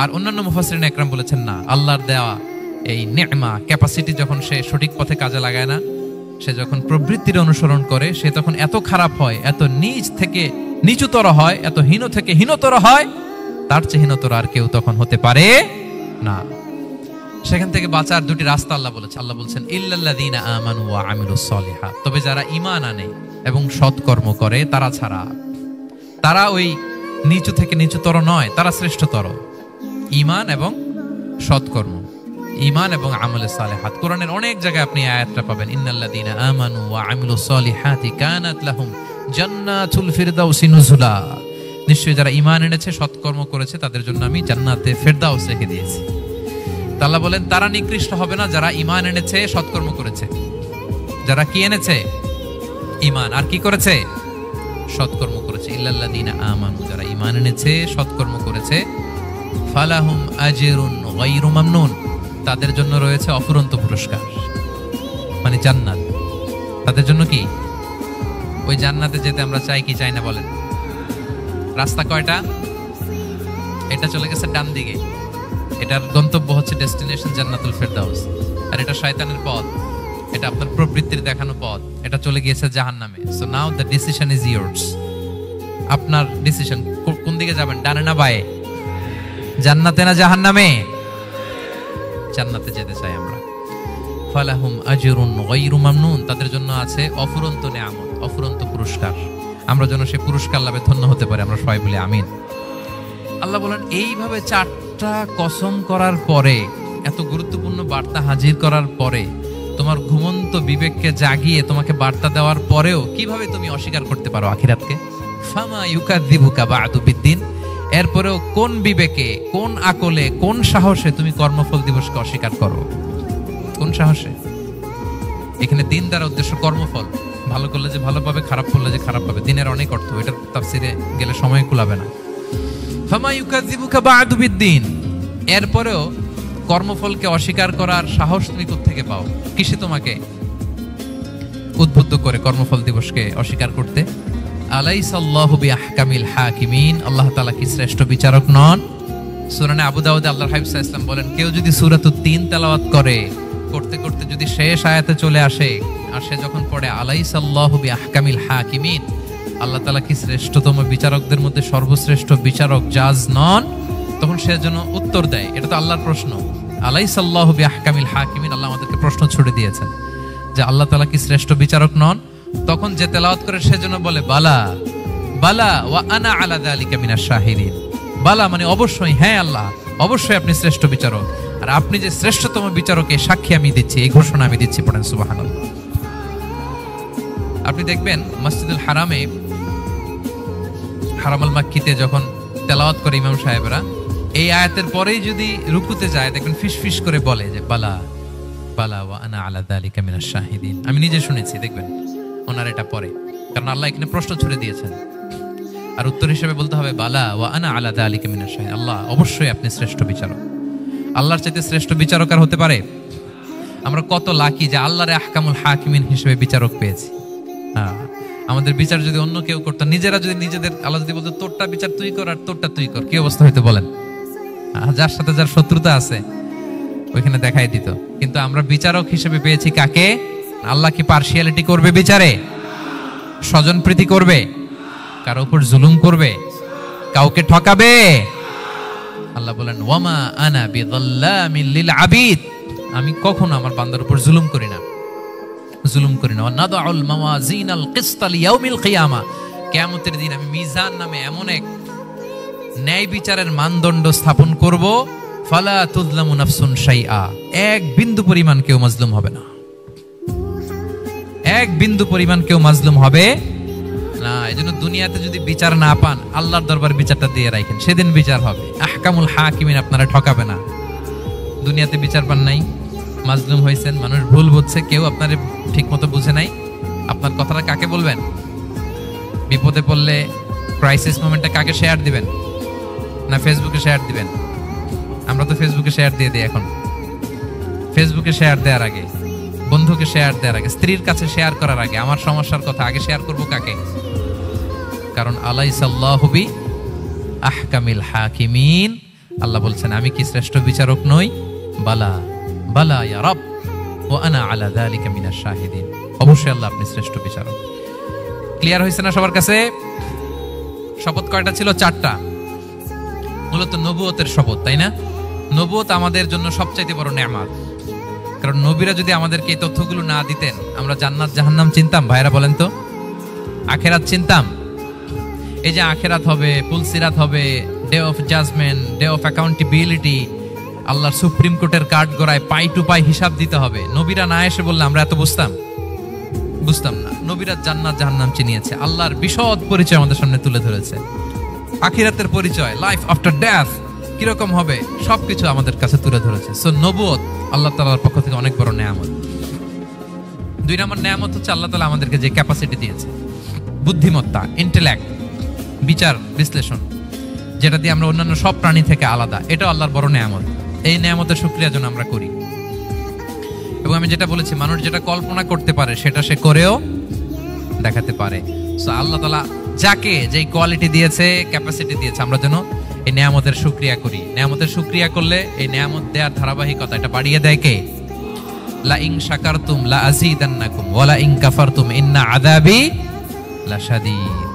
আর অন্যান্য মুফাসসিরিন একরাম বলেছেন, না, আল্লাহর দেওয়া এই নেয়মা, ক্যাপাসিটি যখন সে সঠিক পথে কাজে লাগায় না, সে যখন প্রবৃত্তির অনুসরণ করে, সে তখন এত খারাপ হয়, এত নিচ থেকে নিচুতর হয়, এত হীন থেকে হীনতর হয়, তার চেয়ে হীনতর আর কেউ তখন হতে পারে না। সেখান থেকে বাঁচার দুটি রাস্তা আল্লাহ বলেছে। আল্লাহ বলছেন, ইল্লাল্লাযীনা আমানু ওয়া আমিলুস সলিহাত। তবে যারা ঈমান আনে এবং সৎকর্ম করে তারা ছাড়া। তারা ওই নিচু থেকে নিচুতর নয়, তারা শ্রেষ্ঠতর। ঈমান এবং সৎকর্ম, ঈমান এবং আমলে সালেহাত। কোরআনের অনেক জায়গায় আপনি আয়াতটা পাবেন, ইন্নাল্লাযীনা আমানু ওয়া আমিলুস সলিহাতি কানাত লাহুম জান্নাতুল ফিরদাউসি নুজুলা। নিশ্চয়ই যারা ঈমান এনেছে, সৎকর্ম করেছে, তাদের জন্য আমি জান্নাতে ফিরদাউস রেখে দিয়েছি। আল্লাহ বলেন, তারা নিকৃষ্ট হবে না যারা ঈমান এনেছে, সৎকর্ম করেছে। যারা কি এনেছে? ঈমান। আর কি করেছে? সৎকর্ম করেছে। ইল্লাল্লাযীনা আমানু, যারা ঈমান এনেছে, সৎকর্ম করেছে, ফালাহুম আজরুন গায়রু মামনুন, তাদের জন্য রয়েছে অফুরন্ত পুরস্কার, মানে জান্নাত। তাদের জন্য কি? ওই জান্নাতে যেতে আমরা চাই কি চাই না বলেন? রাস্তা কয়টা? এটা চলে গেছে ডান দিকে, এটার গন্তব্য হচ্ছে ডেস্টিনেশন জান্নাতুল ফেরদাউস। আর এটা শয়তানের পথ, এটা আপনার প্রবৃত্তির দেখানো পথ, এটা চলে গিয়েছে জাহান্নামে। So now the decision is years. আপনার ডিসিশন, কোন দিকে যাবেন, ডানে না বায়ে? জান্নাতে না জাহান্নামে? জান্নাতে যেতে চাই আমরা। ফালাহুম আজরুন গায়রু মামনুন, তাদের জন্য আছে অফুরন্ত নেয়ামত, অফুরন্ত পুরস্কার। আমরা যেন সেই পুরস্কার লাভে ধন্য হতে পারি, আমরা সবাই বলি আমিন। আল্লাহ বলেন, এইভাবে 4টা কসম করার পরে, এত গুরুত্বপূর্ণ বার্তা হাজির করার পরে, তোমার ঘুমন্ত বিবেককে জাগিয়ে তোমাকে বার্তা দেওয়ার পরেও কিভাবে তুমি অস্বীকার করতে পারো আখিরাতকে? ফামা ইউকাযযিবুকা বা'দু বিদ্দিন, এরপরেও কোন বিবেকে, কোন আকলে, কোন সাহসে তুমি কর্মফল দিবসকে অস্বীকার করো? কোন সাহসে? এখানে দিন দ্বারা উদ্দেশ্য কর্মফল। ভালো করলে যে ভালো পাবে, খারাপ করলে যে খারাপ পাবে। দিনের অনেক অর্থ, এটা তাফসিরে গেলে সময় কুলাবে না। ফামা ইউকাযযিবুকা বা'দু বিদ্দিন, এরপরেও কর্মফলকে অস্বীকার করার সাহস তুমি কোত্থেকে পাও? কিসে তোমাকে উদ্বুদ্ধ করে কর্মফল দিবসকে অস্বীকার করতে? আলাইসাল্লাহু বিআহকামিল হাকিমিন, আল্লাহ তাআলা কি শ্রেষ্ঠ বিচারক নন? সূরা আবু দাউদে আল্লাহর হাবিব সাল্লাল্লাহু আলাইহি ওয়াসাল্লাম বলেন, কেউ যদি সূরাতুত তিন তেলাওয়াত করতে করতে যদি শেষ আয়াতে চলে আসে, আর সে যখন পড়ে আলাইসাল্লাহু বিআহকামিল হাকিমিন, আল্লাহ তাআলা কি শ্রেষ্ঠতম বিচারকদের মধ্যে সর্বশ্রেষ্ঠ বিচারক জাজ নন? তখন সে যেন উত্তর দেয়, এটা তো আল্লাহর প্রশ্ন। আলাইসাল্লাহু বিআহকামিল হাকিমিন, আল্লাহ আমাদেরকে প্রশ্ন ছুড়ে দিয়েছেন যে আল্লাহ তাআলা কি শ্রেষ্ঠ বিচারক নন? তখন যে তেলাওয়াত করে সে যেন বলে বালা বালা ওয়া আনা আলা যালিকা মিনাশ শাহিদিন। বালা মানে অবশ্যই, হ্যাঁ আল্লাহ অবশ্যই আপনি শ্রেষ্ঠ বিচারক, আর আপনি যে শ্রেষ্ঠতম বিচারকের সাক্ষী আমি দিচ্ছি, এই ঘোষণা আমি দিচ্ছি। পড়েন সুবহানাল্লাহ। আপনি দেখবেন মসজিদুল হারামে, হারামুল মাক্কিতে যখন তেলাওয়াত করে ইমাম সাহেবরা, এই আয়াতের পরেই যদি রুকুতে যায় দেখবেন ফিসফিস করে বলে যে বালা বালা ওয়া আনা আলা যালিকা মিনাশ শাহিদিন। আমি নিজে শুনেছি, দেখবেন ওনার এটা পরে, কারণ আল্লাহ এখানে প্রশ্ন ছুড়ে দিয়েছেন। আর উত্তর হিসেবে বলতে হবে বালা ওয়া আনা আলা যালিকা মিনাশ শাহিদিন, আল্লাহ অবশ্যই আপনি শ্রেষ্ঠ বিচারক। আল্লাহর চাইতে শ্রেষ্ঠ বিচারক আর হতে পারে? আমরা কত লাকি যে আল্লাহর আহকামুল হাকিমিন হিসেবে বিচারক পেয়েছি। হ্যাঁ, আমাদের বিচার যদি অন্য কেউ করতো, নিজেরা যদি নিজেদের, আল্লাহ যদি বলতো তোরটা বিচার তুই কর আর তোরটা তুই কর, কি অবস্থা হইতো বলেন? যার সাথে যার শত্রুতা আছে ওইখানে দেখাই দিত। কিন্তু আমরা বিচারক হিসেবে পেয়েছি কাকে? আল্লাহ কি পার্সিয়ালিটি করবে বিচারে? স্বজন প্রীতি করবে? কারো উপর জুলুম করবে? কাউকে ঠকাবে? আল্লাহ বলেন ওয়ামা আনা বিযাল্লামিল লিল আবিদ, আমি কখনো আমার বান্দার উপর জুলুম করি না, জুলুম করি না। নাদাউল মাওয়াজিনাল কিসতা লিয়াউমিল কিয়ামা, কিয়ামতের দিন আমি মিজান নামে এমন এক ন্যায় বিচারের মানদণ্ড স্থাপন করব, ফালা তুযলামু নাফসুন শাইআ, এক বিন্দু পরিমাণ কেউ মাজলুম হবে না, এক বিন্দু পরিমাণ কেউ মাজলুম হবে না। এজন্য দুনিয়াতে যদি বিচার না পান, আল্লাহর দরবার বিচারটা দিয়ে রাখেন, সেদিন বিচার হবে। আহকামুল হাকিমিন আপনারা ঠকাবে না। দুনিয়াতে বিচার পান নাই, মাজলুম হয়েছেন, মানুষ ভুল বুঝছে, কেউ আপনারে ঠিক মতো বুঝে নাই, আপনার কথাটা কাকে বলবেন? বিপদে পড়লে ক্রাইসিস মোমেন্টে কাকে শেয়ার দিবেন? না ফেসবুকে শেয়ার দিবেন? আমরা তো ফেসবুকে শেয়ার দিয়ে দিই এখন। ফেসবুকে শেয়ার দেওয়ার আগে, বন্ধুকে শেয়ার দেওয়ার আগে, স্ত্রীর কাছে শেয়ার করার আগে আমার সমস্যার কথা আগে শেয়ার করব কাকে? কারণ আলাইসাল্লাহু বি আহকামিল হাকিমিন, আল্লাহ বলছেন আমি কি শ্রেষ্ঠ বিচারক নই? বালা বালা ইয়া রব ওয়া আনা আলা যালিকা মিনাশ শাহিদিন, অবশ্যই আল্লাহ আপনি শ্রেষ্ঠ বিচারক। ক্লিয়ার হয়েছে না সবার কাছে? শপথ কয়টা ছিল? 4টা। মূলত নবুয়তের শপথ, তাই না? নবুয়ত আমাদের জন্য সবচাইতে বড় নেয়ামত। কারণ নবীরা যদি আমাদেরকে এই তথ্যগুলো না দিতেন, আমরা জান্নাত জাহান্নাম চিনতাম? ভাইরা বলেন তো, আখেরাত চিনতাম? এই যে আখেরাত হবে, পুলসিরাত হবে, day of judgment, day of accountability, আল্লাহর সুপ্রিম কোর্টের কাঠ গড়ায় পাই টু পাই হিসাব দিতে হবে, নবীরা না এসে বললে আমরা এত বুঝতাম না। নবীরা জান্নাত জাহান্নাম চিনিয়েছে, আল্লাহর বিশদ পরিচয় আমাদের সামনে তুলে ধরেছে, আখিরাতের পরিচয়, লাইফ আফটার ডেথ কিরকম হবে সবকিছু আমাদের কাছে তুলে ধরেছে। সো নবুয়ত আল্লাহ তাআলার পক্ষ থেকে অনেক বড় নেয়ামত। 2 নম্বর নেয়ামত হচ্ছে আল্লাহ তাআলা আমাদেরকে যে ক্যাপাসিটি দিয়েছে, বুদ্ধিমত্তা, ইন্টেলেক্ট, বিচার বিশ্লেষণ, যেটা দিয়ে আমরা অন্যান্য সব প্রাণী থেকে আলাদা, এটাও আল্লাহর বড় নেয়ামত। এই নিয়ামতের শুকরিয়া যেন আমরা করি। এবং আমি যেটা বলেছি, মানুষ যেটা কল্পনা করতে পারে সেটা সে করেও দেখাতে পারে। সো আল্লাহ তাআলা যাকে যেই কোয়ালিটি দিয়েছে, ক্যাপাসিটি দিয়েছে, আমরা যেন এই নিয়ামতের শুকরিয়া করি। নিয়ামতের শুকরিয়া করলে এই নিয়ামত দেওয়ার ধারাবাহিকতা এটা বাড়িয়ে দেয় কে? লা ইন শাকারতুম লা আযীদান্নাকুম ওয়া লা ইন কাফারতুম ইন্না আযাবি লাশাদীদ।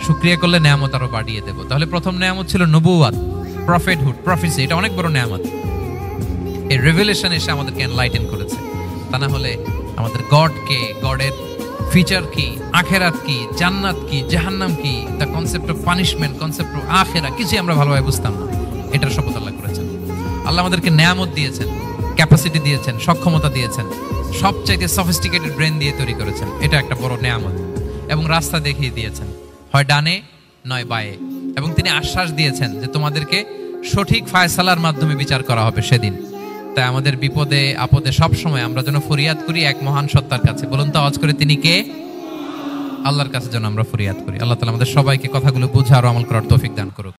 শুকরিয়া করলে নিয়ামত আরো বাড়িয়ে দেব। তাহলে প্রথম নিয়ামত ছিল নবুওয়াত, প্রফেটহুড, প্রফেসি। এটা অনেক বড় নিয়ামত। এই রিভেলেশন এসে আমাদেরকে এনলাইটেন করেছে। তা না হলে আমাদের গড কে, গডের ফিচার কি, আখেরাত কি, জান্নাত কি, জাহান্নাম কি, the concept of punishment, concept of আখেরা, কিছুই আমরা ভালোভাবে বুঝতাম না। এটার শপথ আল্লাহ করেছেন। আল্লাহ আমাদেরকে নিয়ামত দিয়েছেন, ক্যাপাসিটি দিয়েছেন, সক্ষমতা দিয়েছেন, সবচাইতে সফিস্টিকেটেড ব্রেন দিয়ে তৈরি করেছেন। এটা একটা বড় নিয়ামত। এবং রাস্তা দেখিয়ে দিয়েছেন, হয় ডানে নয় বায়ে। এবং তিনি আশ্বাস দিয়েছেন যে তোমাদেরকে সঠিক ফায়সালার মাধ্যমে বিচার করা হবে সেদিন। তাই আমাদের বিপদে আপদে সব সময় আমরা যেন ফরিয়াদ করি এক মহান সত্তার কাছে। বলুন তো আওয়াজ করে, তিনি কে? আল্লাহর কাছে যেন আমরা ফরিয়াদ করি। আল্লাহ তাআলা আমাদের সবাইকে কথাগুলো বুঝে আর আমল করার তৌফিক দান করুক।